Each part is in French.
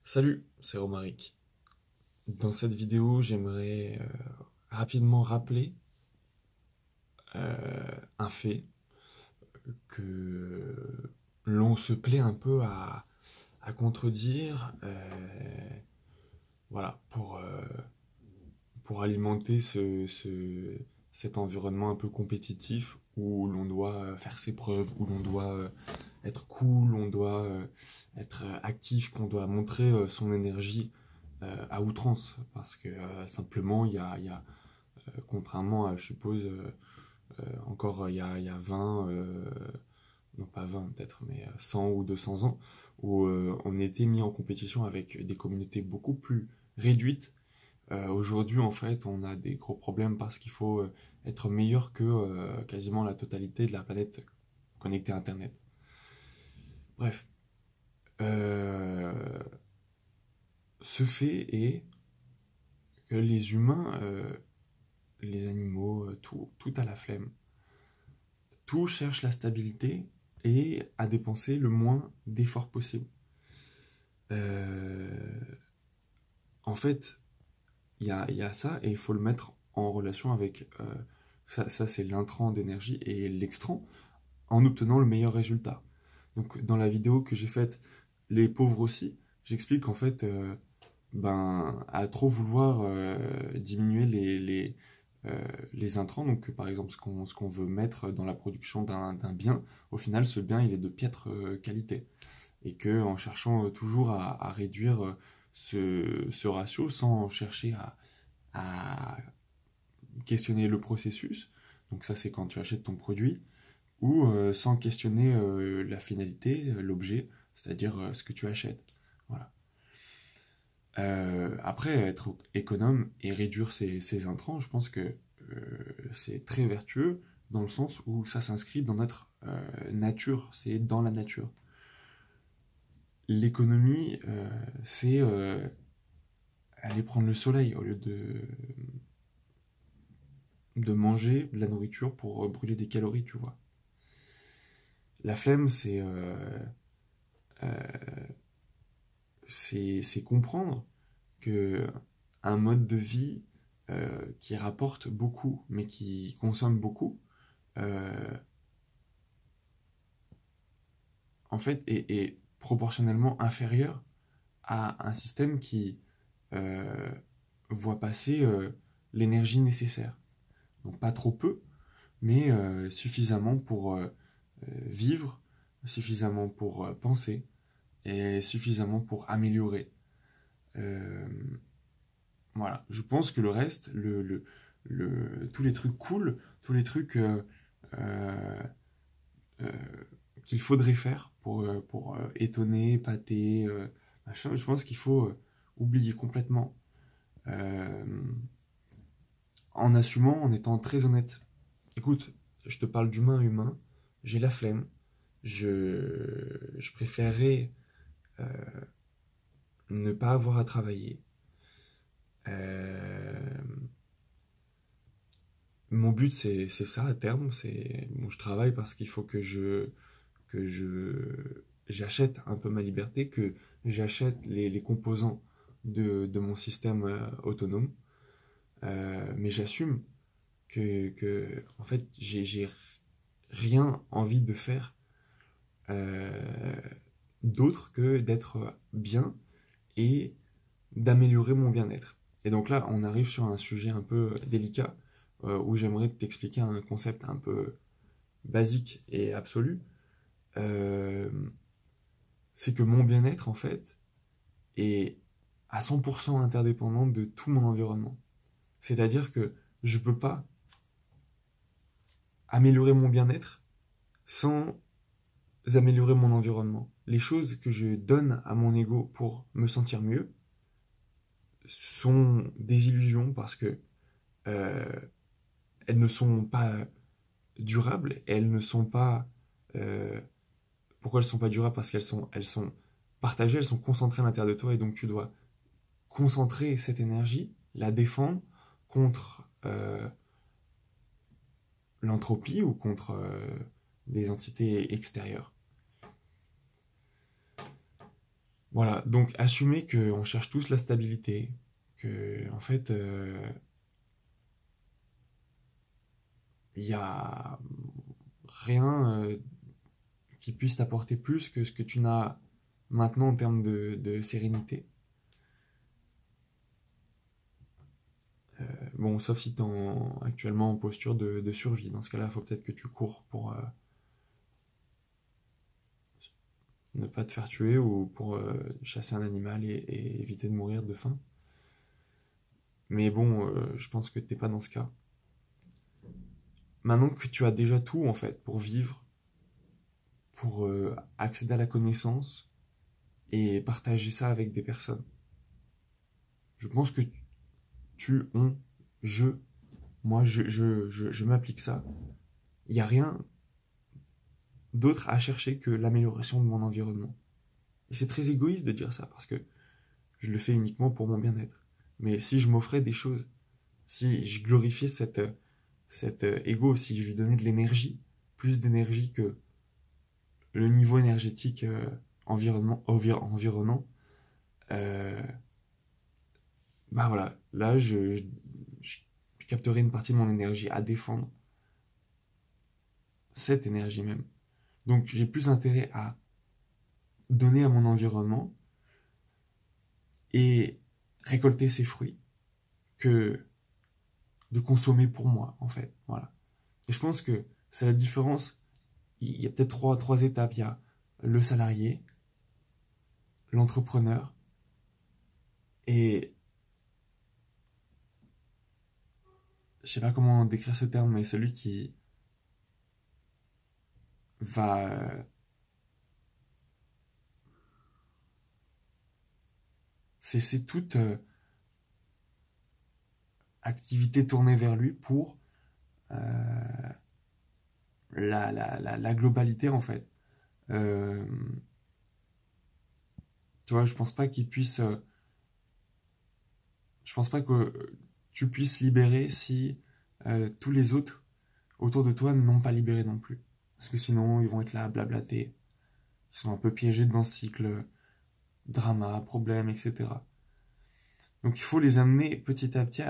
Salut, c'est Romaric. Dans cette vidéo, j'aimerais rapidement rappeler un fait que l'on se plaît un peu à contredire, voilà, pour alimenter cet environnement un peu compétitif où l'on doit faire ses preuves, où l'on doit être cool, on doit être actif, qu'on doit montrer son énergie à outrance. Parce que simplement, contrairement à, je suppose, encore il y a 20, non pas 20 peut-être, mais 100 ou 200 ans, où on était mis en compétition avec des communautés beaucoup plus réduites. Aujourd'hui, en fait, on a des gros problèmes parce qu'il faut être meilleur que quasiment la totalité de la planète connectée à Internet. Bref, euh, ce fait est que les humains, les animaux, tout a la flemme. Tout cherche la stabilité et à dépenser le moins d'efforts possible. Euh, En fait, il y a ça et il faut le mettre en relation avec ça c'est l'intrant d'énergie et l'extrant en obtenant le meilleur résultat. Donc dans la vidéo que j'ai faite, les pauvres aussi, j'explique qu'en fait, à trop vouloir diminuer les intrants, donc par exemple ce qu'on veut mettre dans la production d'un bien, au final ce bien il est de piètre qualité. Et que en cherchant toujours à réduire ce ratio sans chercher à questionner le processus, donc ça c'est quand tu achètes ton produit, ou sans questionner la finalité, l'objet, c'est-à-dire ce que tu achètes. Voilà. Après, être économe et réduire ses intrants, je pense que c'est très vertueux dans le sens où ça s'inscrit dans notre nature, c'est dans la nature. L'économie, c'est aller prendre le soleil au lieu de manger de la nourriture pour brûler des calories, tu vois. La flemme, c'est comprendre que un mode de vie qui rapporte beaucoup, mais qui consomme beaucoup, euh, en fait, est proportionnellement inférieur à un système qui euh, voit passer l'énergie nécessaire. Donc pas trop peu, mais suffisamment pour vivre, suffisamment pour penser et suffisamment pour améliorer. Euh, voilà, je pense que le reste, tous les trucs cool, tous les trucs euh, euh, qu'il faudrait faire pour étonner, épater, machin, je pense qu'il faut oublier complètement euh, en assumant, en étant très honnête. Écoute, je te parle d'humain à humain, j'ai la flemme, je préférerais euh, ne pas avoir à travailler. Euh, Mon but, c'est ça à terme. Bon, je travaille parce qu'il faut que j'achète un peu ma liberté, que j'achète les composants de mon système autonome. Mais j'assume en fait, j'ai rien envie de faire euh, d'autre que d'être bien et d'améliorer mon bien-être. Et donc là, on arrive sur un sujet un peu délicat où j'aimerais t'expliquer un concept un peu basique et absolu. Euh, c'est que mon bien-être, en fait, est à 100% interdépendant de tout mon environnement. C'est-à-dire que je peux pas améliorer mon bien-être sans améliorer mon environnement. Les choses que je donne à mon ego pour me sentir mieux sont des illusions parce que euh, elles ne sont pas durables, elles ne sont pas... euh, pourquoi elles ne sont pas durables? Parce elles sont partagées, elles sont concentrées à l'intérieur de toi, et donc tu dois concentrer cette énergie, la défendre contre l'entropie ou contre des entités extérieures. Voilà, donc assumer qu'on cherche tous la stabilité, que en fait, il y a rien qui puisse t'apporter plus que ce que tu n'as maintenant en termes de sérénité. Bon, sauf si tu es actuellement en posture de survie. Dans ce cas-là, il faut peut-être que tu cours pour ne pas te faire tuer ou pour chasser un animal et éviter de mourir de faim. Mais bon, je pense que t'es pas dans ce cas. Maintenant que tu as déjà tout, en fait, pour vivre, pour accéder à la connaissance et partager ça avec des personnes. Je pense que on, je, moi, je m'applique ça. Il n'y a rien d'autre à chercher que l'amélioration de mon environnement. Et c'est très égoïste de dire ça, parce que je le fais uniquement pour mon bien-être. Mais si je m'offrais des choses, si je glorifiais cet ego, si je lui donnais de l'énergie, plus d'énergie que le niveau énergétique environnant, euh, bah voilà, là je capterai une partie de mon énergie à défendre cette énergie même. Donc j'ai plus intérêt à donner à mon environnement et récolter ses fruits que de consommer pour moi, en fait. Voilà. Et je pense que c'est la différence. Il y a peut-être trois étapes. Il y a le salarié, l'entrepreneur et je sais pas comment décrire ce terme, mais celui qui va cesser toute activité tournée vers lui pour euh, la globalité, en fait. Euh, tu vois, je pense pas qu'il puisse. Je pense pas que tu puisses libérer si tous les autres autour de toi n'ont pas libéré non plus. Parce que sinon, ils vont être là à blablater. Ils sont un peu piégés dans ce cycle drama, problème, etc. Donc il faut les amener petit à petit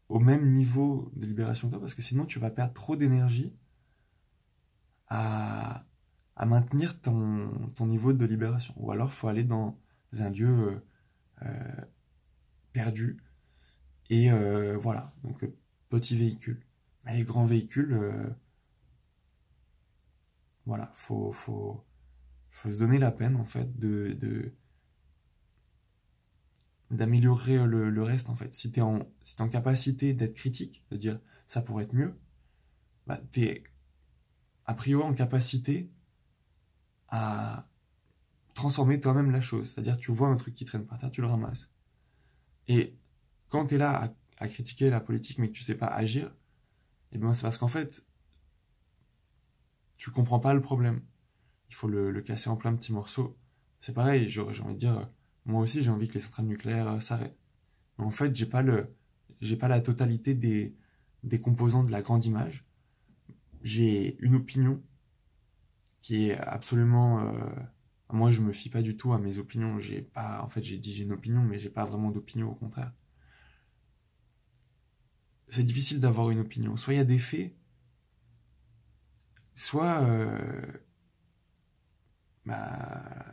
au même niveau de libération que toi, parce que sinon tu vas perdre trop d'énergie à, à maintenir ton niveau de libération. Ou alors il faut aller dans un lieu perdu. Et voilà, donc petit véhicule. Mais les grands véhicules, voilà, faut se donner la peine en fait d'améliorer le reste en fait. Si t'es en capacité d'être critique, de dire ça pourrait être mieux, bah, t'es a priori en capacité à transformer toi-même la chose. C'est-à-dire tu vois un truc qui traîne par terre, tu le ramasses. Et quand t'es là à critiquer la politique mais que tu sais pas agir, et ben c'est parce qu'en fait tu comprends pas le problème. Il faut le casser en plein petits morceaux. C'est pareil, j'ai envie de dire, moi aussi j'ai envie que les centrales nucléaires s'arrêtent. Mais en fait, j'ai pas la totalité des composants de la grande image. J'ai une opinion qui est absolument. Moi, je me fie pas du tout à mes opinions. J'ai pas, en fait, j'ai dit j'ai une opinion, mais j'ai pas vraiment d'opinion, au contraire. C'est difficile d'avoir une opinion. Soit il y a des faits, soit,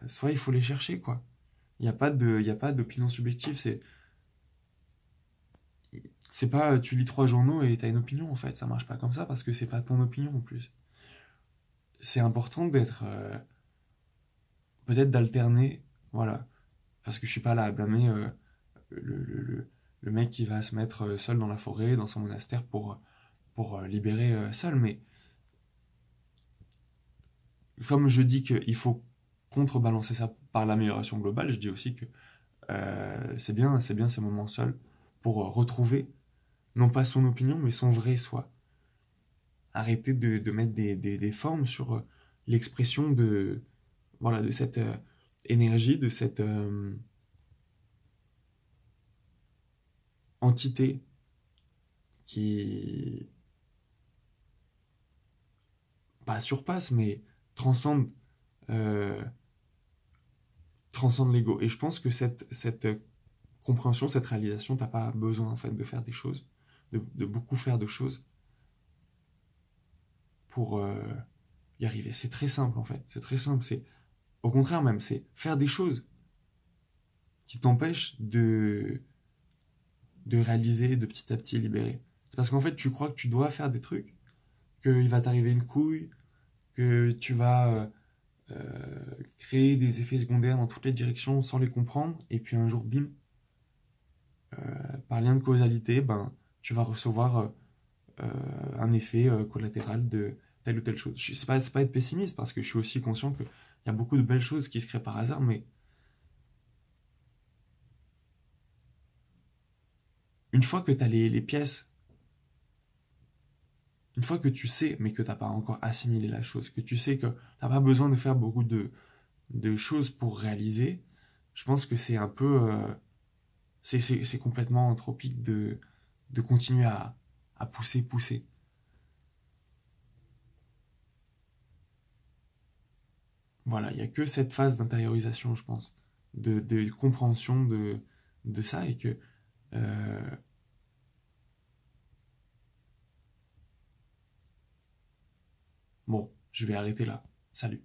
soit il faut les chercher, quoi. Il y a pas d'opinion subjective. C'est pas tu lis trois journaux et t'as une opinion en fait, ça marche pas comme ça parce que c'est pas ton opinion en plus. C'est important d'être peut-être d'alterner, voilà, parce que je suis pas là à blâmer le, le, le, le mec qui va se mettre seul dans la forêt, dans son monastère pour libérer seul, mais comme je dis qu'il faut contrebalancer ça par l'amélioration globale, je dis aussi que c'est bien ces moments seuls pour retrouver non pas son opinion mais son vrai soi. Arrêter de mettre des formes sur l'expression voilà, de cette énergie, de cette entité qui, pas surpasse, mais transcende euh, transcende l'ego. Et je pense que cette compréhension, cette réalisation, t'as pas besoin en fait de faire des choses, de beaucoup faire de choses pour y arriver. C'est très simple en fait. C'est très simple. C'est au contraire même, c'est faire des choses qui t'empêchent de réaliser, de petit à petit libérer. C'est parce qu'en fait, tu crois que tu dois faire des trucs, qu'il va t'arriver une couille, que tu vas créer des effets secondaires dans toutes les directions sans les comprendre, et puis un jour, bim, par lien de causalité, ben, tu vas recevoir un effet collatéral de telle ou telle chose. C'est pas être pessimiste, parce que je suis aussi conscient qu'il y a beaucoup de belles choses qui se créent par hasard, mais une fois que tu as les pièces, une fois que tu sais, mais que tu n'as pas encore assimilé la chose, que tu sais que tu n'as pas besoin de faire beaucoup de choses pour réaliser, je pense que c'est un peu... c'est complètement anthropique de continuer à pousser, pousser. Voilà, il n'y a que cette phase d'intériorisation, je pense, de compréhension de ça, et que... euh, bon, je vais arrêter là. Salut.